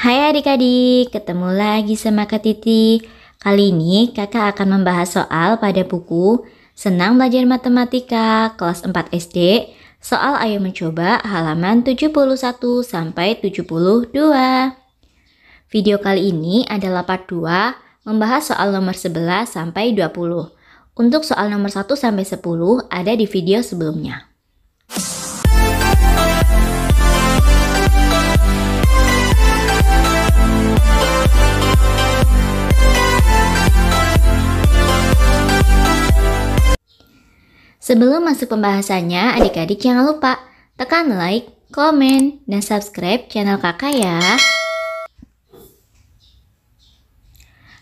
Hai adik-adik, ketemu lagi sama Kak Titi. Kali ini kakak akan membahas soal pada buku Senang Belajar Matematika kelas 4 SD. Soal Ayo Mencoba halaman 71 sampai 72. Video kali ini adalah part 2 membahas soal nomor 11 sampai 20. Untuk soal nomor 1 sampai 10 ada di video sebelumnya. Sebelum masuk pembahasannya, adik-adik jangan lupa tekan like, komen, dan subscribe channel kakak ya.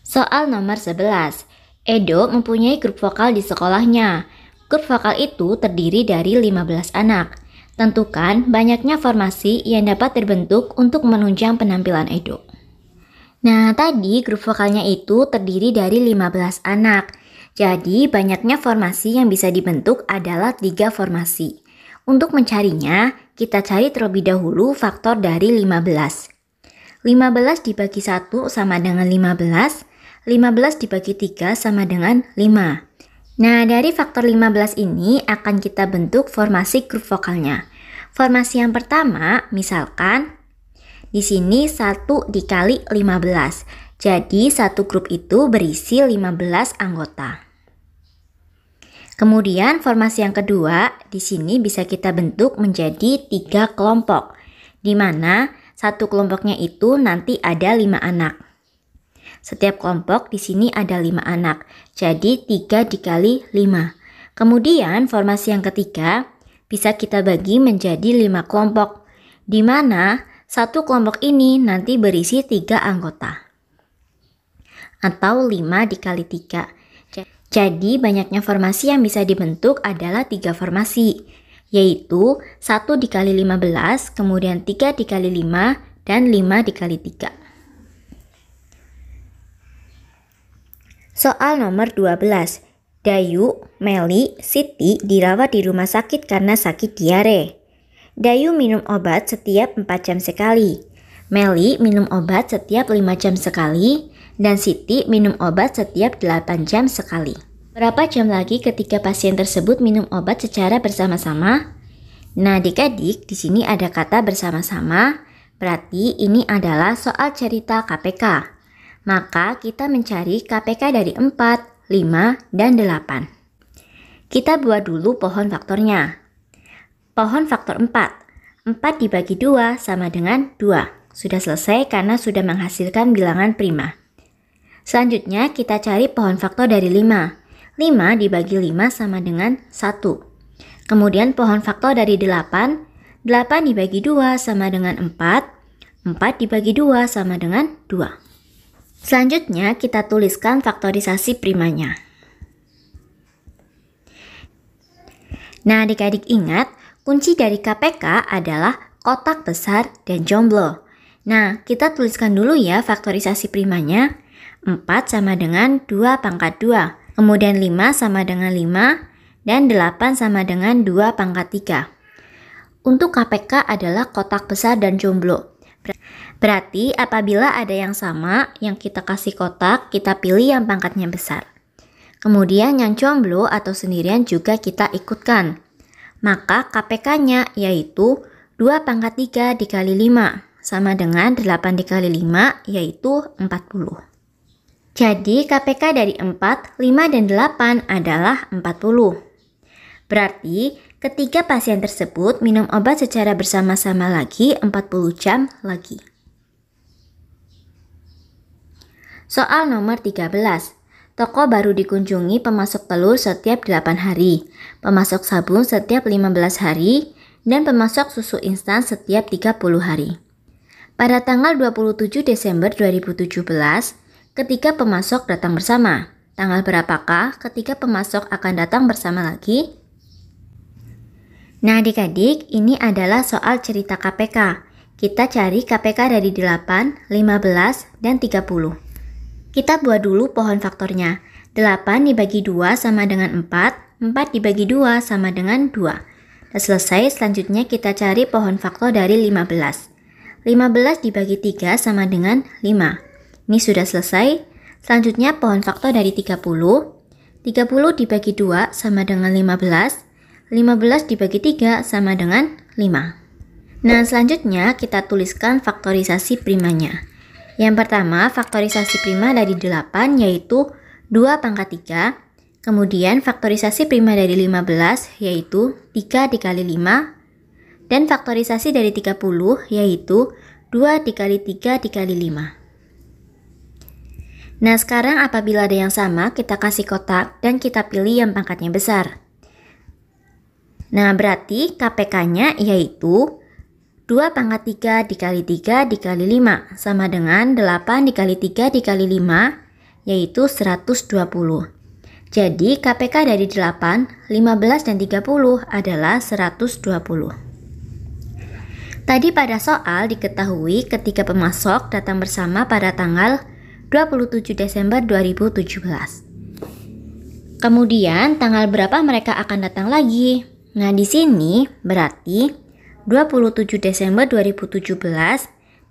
Soal nomor 11. Edo mempunyai grup vokal di sekolahnya. Grup vokal itu terdiri dari 15 anak. Tentukan banyaknya formasi yang dapat terbentuk untuk menunjang penampilan Edo. Nah, tadi grup vokalnya itu terdiri dari 15 anak. Jadi, banyaknya formasi yang bisa dibentuk adalah 3 formasi. Untuk mencarinya, kita cari terlebih dahulu faktor dari 15. 15 dibagi 1 sama dengan 15. 15 dibagi 3 sama dengan 5. Nah, dari faktor 15 ini akan kita bentuk formasi grup vokalnya. Formasi yang pertama, misalkan di sini 1 dikali 15. Jadi, satu grup itu berisi 15 anggota. Kemudian formasi yang kedua, di sini bisa kita bentuk menjadi 3 kelompok, di mana satu kelompoknya itu nanti ada 5 anak. Setiap kelompok di sini ada 5 anak, jadi 3 dikali 5. Kemudian formasi yang ketiga, bisa kita bagi menjadi 5 kelompok, di mana satu kelompok ini nanti berisi 3 anggota, atau 5 dikali 3. Jadi banyaknya formasi yang bisa dibentuk adalah 3 formasi, yaitu 1 dikali 15, kemudian 3 dikali 5, dan 5 dikali 3. Soal nomor 12. Dayu, Meli, Siti dirawat di rumah sakit karena sakit diare. Dayu minum obat setiap 4 jam sekali. Meli minum obat setiap 5 jam sekali. Dan Siti minum obat setiap 8 jam sekali. Berapa jam lagi ketika pasien tersebut minum obat secara bersama-sama? Nah, adik-adik, di sini ada kata bersama-sama, berarti ini adalah soal cerita KPK. Maka kita mencari KPK dari 4, 5, dan 8. Kita buat dulu pohon faktornya. Pohon faktor 4. 4 dibagi 2 sama dengan 2. Sudah selesai karena sudah menghasilkan bilangan prima. Selanjutnya kita cari pohon faktor dari 5. 5 dibagi 5 sama dengan 1. Kemudian pohon faktor dari 8. 8 dibagi 2 sama dengan 4. 4 dibagi 2 sama dengan 2. Selanjutnya kita tuliskan faktorisasi primanya. Nah, adik-adik ingat, kunci dari KPK adalah kotak besar dan jomblo. Nah, kita tuliskan dulu ya faktorisasi primanya. 4 sama dengan 2 pangkat 2. Kemudian 5 sama dengan 5. Dan 8 sama dengan 2 pangkat 3. Untuk KPK adalah kotak besar dan jomblo. Berarti apabila ada yang sama, yang kita kasih kotak, kita pilih yang pangkatnya besar. Kemudian yang jomblo atau sendirian juga kita ikutkan. Maka KPK-nya yaitu 2 pangkat 3 dikali 5. Sama dengan 8 dikali 5 yaitu 40. Jadi KPK dari 4, 5, dan 8 adalah 40. Berarti ketiga pasien tersebut minum obat secara bersama-sama lagi 40 jam lagi. Soal nomor 13. Toko baru dikunjungi pemasok telur setiap 8 hari, pemasok sabun setiap 15 hari, dan pemasok susu instan setiap 30 hari. Pada tanggal 27 Desember 2017, ketika pemasok datang bersama, tanggal berapakah ketika pemasok akan datang bersama lagi? Nah, adik-adik, ini adalah soal cerita KPK. Kita cari KPK dari 8, 15, dan 30. Kita buat dulu pohon faktornya. 8 dibagi 2 sama dengan 4, 4 dibagi 2 sama dengan 2. Dan selesai, selanjutnya kita cari pohon faktor dari 15. 15 dibagi 3 sama dengan 5. Ini sudah selesai. Selanjutnya pohon faktor dari 30. 30 dibagi 2 sama dengan 15. 15 dibagi 3 sama dengan 5. Nah, selanjutnya kita tuliskan faktorisasi primanya. Yang pertama, faktorisasi prima dari 8 yaitu 2 pangkat 3. Kemudian faktorisasi prima dari 15 yaitu 3 dikali 5. Dan faktorisasi dari 30 yaitu 2 dikali 3 dikali 5. Nah, sekarang apabila ada yang sama, kita kasih kotak dan kita pilih yang pangkatnya besar. Nah, berarti KPK-nya yaitu 2 pangkat 3 dikali 3 dikali 5 sama dengan 8 dikali 3 dikali 5 yaitu 120. Jadi KPK dari 8, 15 dan 30 adalah 120. Tadi pada soal diketahui ketika pemasok datang bersama pada tanggal 27 Desember 2017. Kemudian tanggal berapa mereka akan datang lagi? Nah, di sini berarti 27 Desember 2017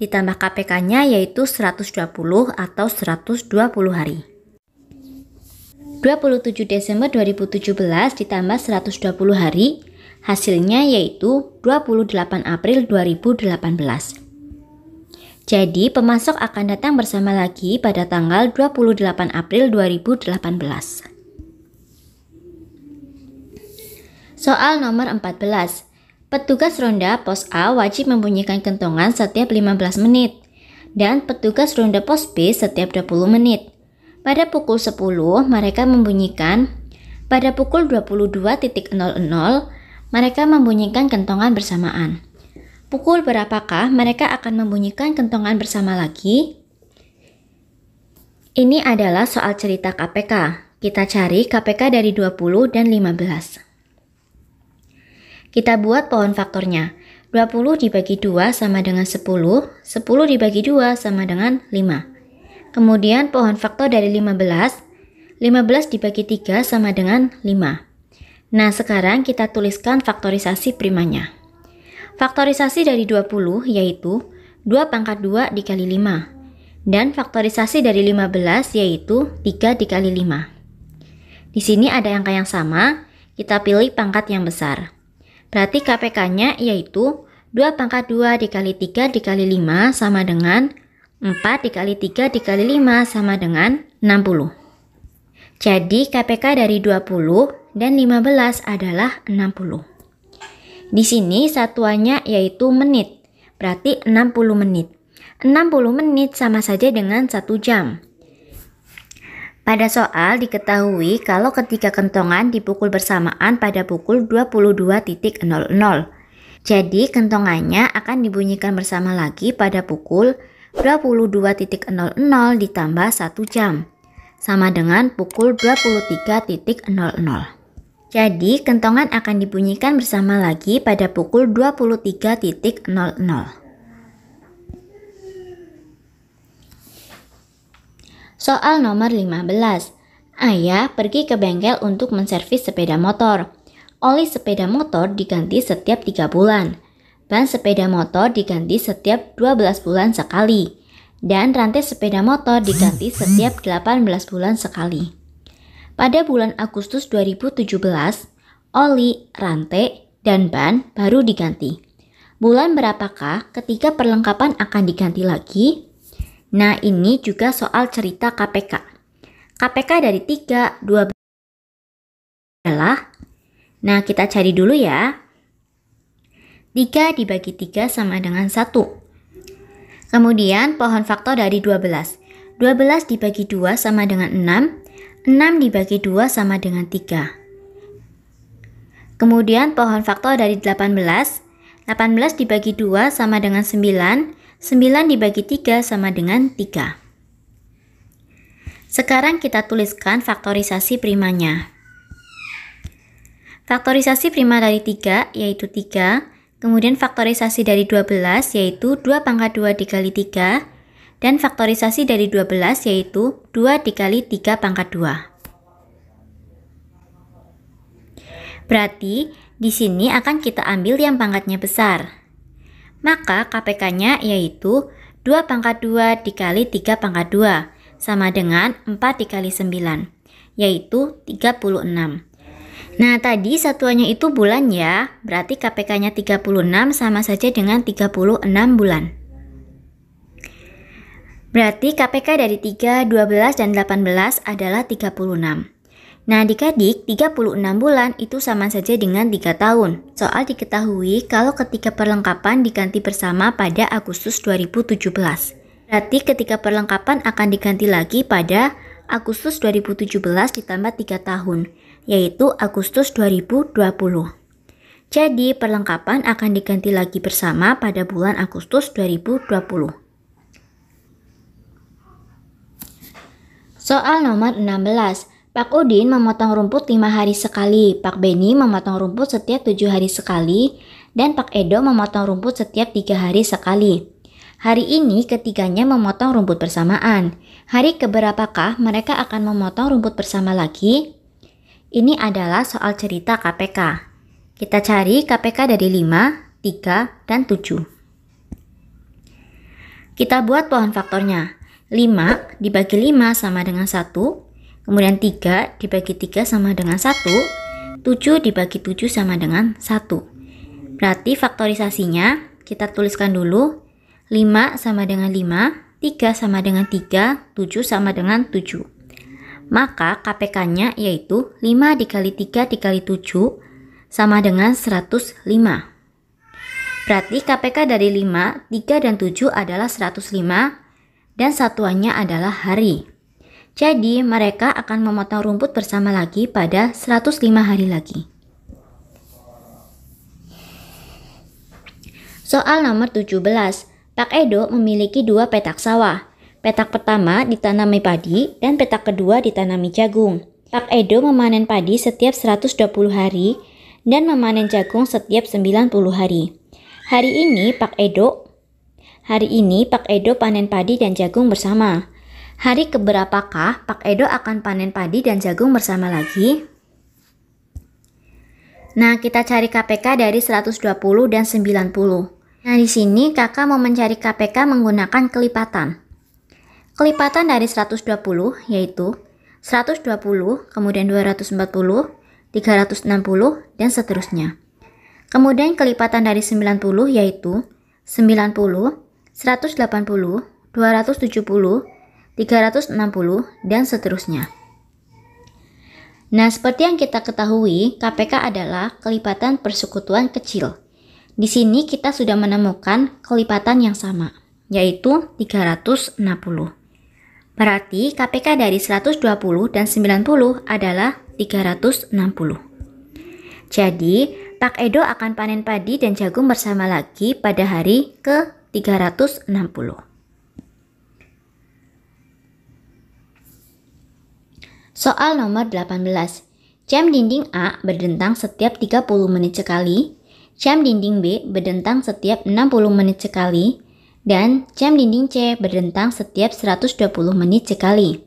ditambah KPK-nya yaitu 120 atau 120 hari. 27 Desember 2017 ditambah 120 hari, hasilnya yaitu 28 April 2018. Jadi, pemasok akan datang bersama lagi pada tanggal 28 April 2018. Soal nomor 14. Petugas ronda pos A wajib membunyikan kentongan setiap 15 menit dan petugas ronda pos B setiap 20 menit. Pada pukul 10 mereka membunyikan, pada pukul 22.00 mereka membunyikan kentongan bersamaan. Pukul berapakah mereka akan membunyikan kentongan bersama lagi? Ini adalah soal cerita KPK. Kita cari KPK dari 20 dan 15. Kita buat pohon faktornya. 20 dibagi 2 sama dengan 10, 10 dibagi 2 sama dengan 5. Kemudian pohon faktor dari 15, 15 dibagi 3 sama dengan 5. Nah, sekarang kita tuliskan faktorisasi primanya. Faktorisasi dari 20 yaitu 2 pangkat 2 dikali 5. Dan faktorisasi dari 15 yaitu 3 dikali 5. Di sini ada angka yang sama, kita pilih pangkat yang besar. Berarti KPK-nya yaitu 2 pangkat 2 dikali 3 dikali 5 sama dengan 4 dikali 3 dikali 5 sama dengan 60. Jadi KPK dari 20 dan 15 adalah 60. Di sini satuannya yaitu menit, berarti 60 menit. 60 menit sama saja dengan 1 jam. Pada soal diketahui kalau ketika kentongan dipukul bersamaan pada pukul 22.00. Jadi kentongannya akan dibunyikan bersama lagi pada pukul 22.00 ditambah 1 jam, sama dengan pukul 23.00. Jadi, kentongan akan dibunyikan bersama lagi pada pukul 23.00. Soal nomor 15. Ayah pergi ke bengkel untuk menservis sepeda motor. Oli sepeda motor diganti setiap 3 bulan. Ban sepeda motor diganti setiap 12 bulan sekali, dan rantai sepeda motor diganti setiap 18 bulan sekali. Pada bulan Agustus 2017, oli, rantai, dan ban baru diganti. Bulan berapakah ketika perlengkapan akan diganti lagi? Nah, ini juga soal cerita KPK. KPK dari 3, 12 adalah, nah kita cari dulu ya. 3 dibagi 3 sama dengan 1. Kemudian pohon faktor dari 12. 12 dibagi 2 sama dengan 6. 6 dibagi 2 sama dengan 3. Kemudian pohon faktor dari 18. 18 dibagi 2 sama dengan 9. 9 dibagi 3 sama dengan 3. Sekarang kita tuliskan faktorisasi primanya. Faktorisasi prima dari 3 yaitu 3. Kemudian faktorisasi dari 12 yaitu 2 pangkat 2 dikali 3. Dan faktorisasi dari 12 yaitu 2 dikali 3 pangkat 2. Berarti di sini akan kita ambil yang pangkatnya besar. Maka KPK-nya yaitu 2 pangkat 2 dikali 3 pangkat 2 sama dengan 4 dikali 9, yaitu 36. Nah, tadi satuannya itu bulan ya, berarti KPK-nya 36 sama saja dengan 36 bulan. Berarti KPK dari 3, 12, dan 18 adalah 36. Nah, adik-adik, 36 bulan itu sama saja dengan 3 tahun. Soal diketahui kalau ketika perlengkapan diganti bersama pada Agustus 2017. Berarti ketika perlengkapan akan diganti lagi pada Agustus 2017 ditambah 3 tahun, yaitu Agustus 2020. Jadi, perlengkapan akan diganti lagi bersama pada bulan Agustus 2020. Soal nomor 16. Pak Udin memotong rumput 5 hari sekali, Pak Beni memotong rumput setiap 7 hari sekali, dan Pak Edo memotong rumput setiap 3 hari sekali. Hari ini ketiganya memotong rumput bersamaan. Hari keberapakah mereka akan memotong rumput bersama lagi? Ini adalah soal cerita KPK. Kita cari KPK dari 5, 3, dan 7. Kita buat pohon faktornya. 5 dibagi 5 sama dengan 1. Kemudian 3 dibagi 3 sama dengan 1, 7 dibagi 7 sama dengan 1. Berarti faktorisasinya kita tuliskan dulu, 5 sama dengan 5, 3 sama dengan 3, 7 sama dengan 7. Maka KPK-nya yaitu 5 dikali 3 dikali 7 sama dengan 105. Berarti KPK dari 5, 3, dan 7 adalah 105 dan satuannya adalah hari. Jadi, mereka akan memotong rumput bersama lagi pada 105 hari lagi. Soal nomor 17. Pak Edo memiliki 2 petak sawah. Petak pertama ditanami padi dan petak kedua ditanami jagung. Pak Edo memanen padi setiap 120 hari dan memanen jagung setiap 90 hari. Hari ini Pak Edo panen padi dan jagung bersama. Hari keberapakah Pak Edo akan panen padi dan jagung bersama lagi? Nah, kita cari KPK dari 120 dan 90. Nah, di sini kakak mau mencari KPK menggunakan kelipatan. Kelipatan dari 120 yaitu 120, kemudian 240, 360, dan seterusnya. Kemudian kelipatan dari 90 yaitu 90, 180, 270, 360, dan seterusnya. Nah, seperti yang kita ketahui, KPK adalah kelipatan persekutuan kecil. Di sini kita sudah menemukan kelipatan yang sama, yaitu 360. Berarti KPK dari 120 dan 90 adalah 360. Jadi, Pak Edo akan panen padi dan jagung bersama lagi pada hari ke-360. Soal nomor 18. Jam dinding A berdentang setiap 30 menit sekali, jam dinding B berdentang setiap 60 menit sekali, dan jam dinding C berdentang setiap 120 menit sekali.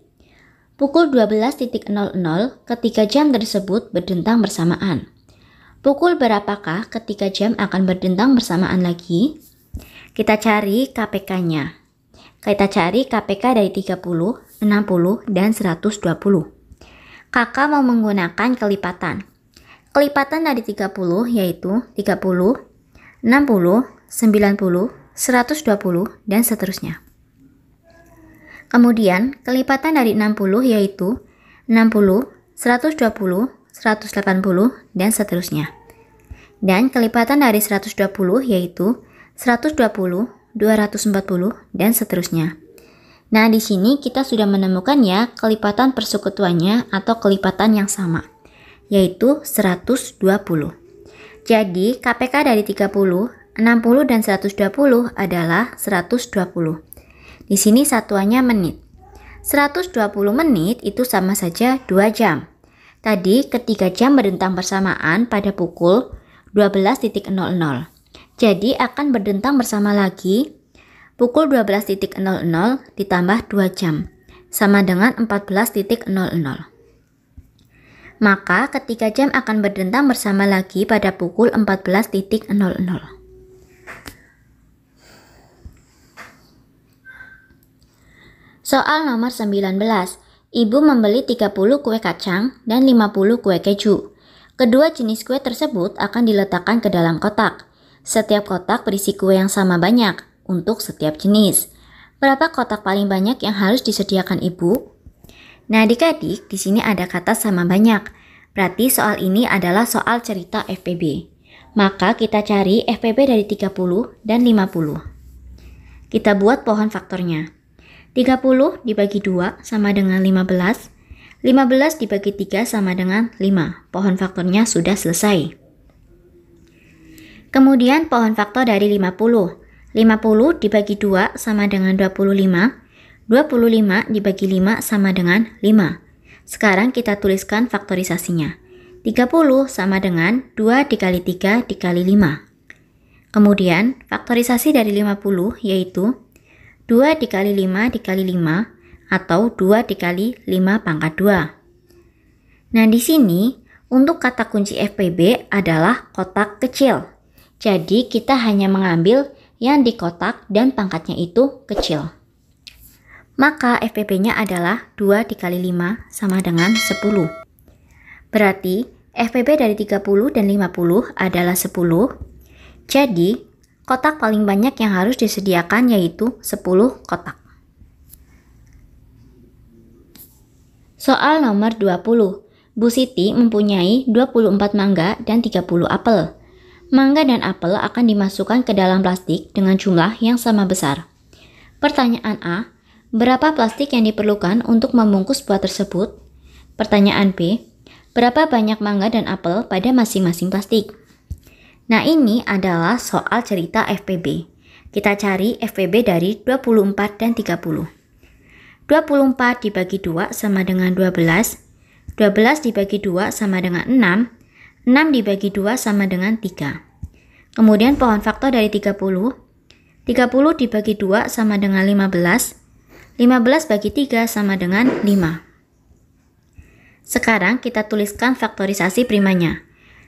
Pukul 12.00 ketika jam tersebut berdentang bersamaan. Pukul berapakah ketika jam akan berdentang bersamaan lagi? Kita cari KPK-nya. Kita cari KPK dari 30, 60, dan 120. Kakak mau menggunakan kelipatan. Kelipatan dari 30 yaitu 30, 60, 90, 120, dan seterusnya. Kemudian, kelipatan dari 60 yaitu 60, 120, 180, dan seterusnya. Dan kelipatan dari 120 yaitu 120, 240, dan seterusnya. Nah, di sini kita sudah menemukan ya kelipatan persekutuannya atau kelipatan yang sama, yaitu 120. Jadi, KPK dari 30, 60, dan 120 adalah 120. Di sini satuannya menit. 120 menit itu sama saja 2 jam. Tadi ketiga jam berdentang bersamaan pada pukul 12.00. Jadi akan berdentang bersama lagi pukul 12.00 ditambah 2 jam, sama dengan 14.00. Maka ketiga jam akan berdentang bersama lagi pada pukul 14.00. Soal nomor 19. Ibu membeli 30 kue kacang dan 50 kue keju. Kedua jenis kue tersebut akan diletakkan ke dalam kotak. Setiap kotak berisi kue yang sama banyak untuk setiap jenis. Berapa kotak paling banyak yang harus disediakan ibu? Nah adik-adik, di sini ada kata sama banyak. Berarti soal ini adalah soal cerita FPB. Maka kita cari FPB dari 30 dan 50. Kita buat pohon faktornya. 30 dibagi 2 sama dengan 15. 15 dibagi 3 sama dengan 5. Pohon faktornya sudah selesai. Kemudian pohon faktor dari 50. 50 dibagi 2 sama dengan 25. 25 dibagi 5 sama dengan 5. Sekarang kita tuliskan faktorisasinya. 30 sama dengan 2 dikali 3 dikali 5. Kemudian faktorisasi dari 50 yaitu 2 dikali 5 dikali 5 atau 2 dikali 5 pangkat 2. Nah di sini untuk kata kunci FPB adalah kotak kecil. Jadi kita hanya mengambil yang di kotak dan pangkatnya itu kecil. Maka FPB-nya adalah 2 dikali 5 sama dengan 10. Berarti FPB dari 30 dan 50 adalah 10. Jadi kotak paling banyak yang harus disediakan yaitu 10 kotak. Soal nomor 20. Bu Siti mempunyai 24 mangga dan 30 apel. Mangga dan apel akan dimasukkan ke dalam plastik dengan jumlah yang sama besar. Pertanyaan A. Berapa plastik yang diperlukan untuk membungkus buah tersebut? Pertanyaan B. Berapa banyak mangga dan apel pada masing-masing plastik? Nah ini adalah soal cerita FPB. Kita cari FPB dari 24 dan 30. 24 dibagi 2 sama dengan 12. 12 dibagi 2 sama dengan 6. 6 dibagi 2 sama dengan 3. Kemudian pohon faktor dari 30. 30 dibagi 2 sama dengan 15. 15 bagi 3 sama dengan 5. Sekarang kita tuliskan faktorisasi primanya.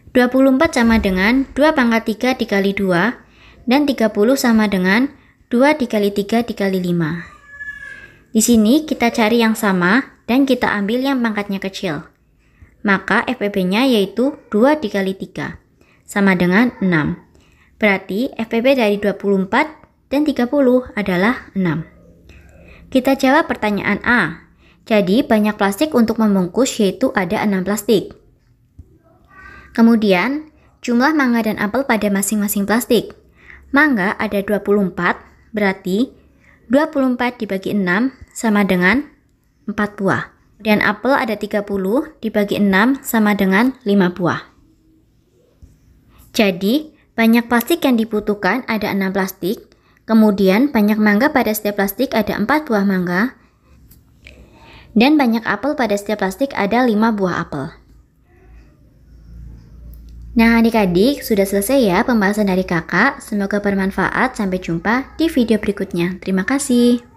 24 sama dengan 2 pangkat 3 dikali 2 dan 30 sama dengan 2 dikali 3 dikali 5. Di sini kita cari yang sama dan kita ambil yang pangkatnya kecil. Maka FPB-nya yaitu 2 dikali 3 sama dengan 6. Berarti FPB dari 24 dan 30 adalah 6. Kita jawab pertanyaan A. Jadi banyak plastik untuk membungkus yaitu ada 6 plastik. Kemudian, jumlah mangga dan apel pada masing-masing plastik. Mangga ada 24, berarti 24 dibagi 6 sama dengan 4 buah. Dan apel ada 30 dibagi 6 sama dengan 5 buah. Jadi, banyak plastik yang dibutuhkan ada 6 plastik. Kemudian, banyak mangga pada setiap plastik ada 4 buah mangga. Dan banyak apel pada setiap plastik ada 5 buah apel. Nah adik-adik, sudah selesai ya pembahasan dari kakak. Semoga bermanfaat. Sampai jumpa di video berikutnya. Terima kasih.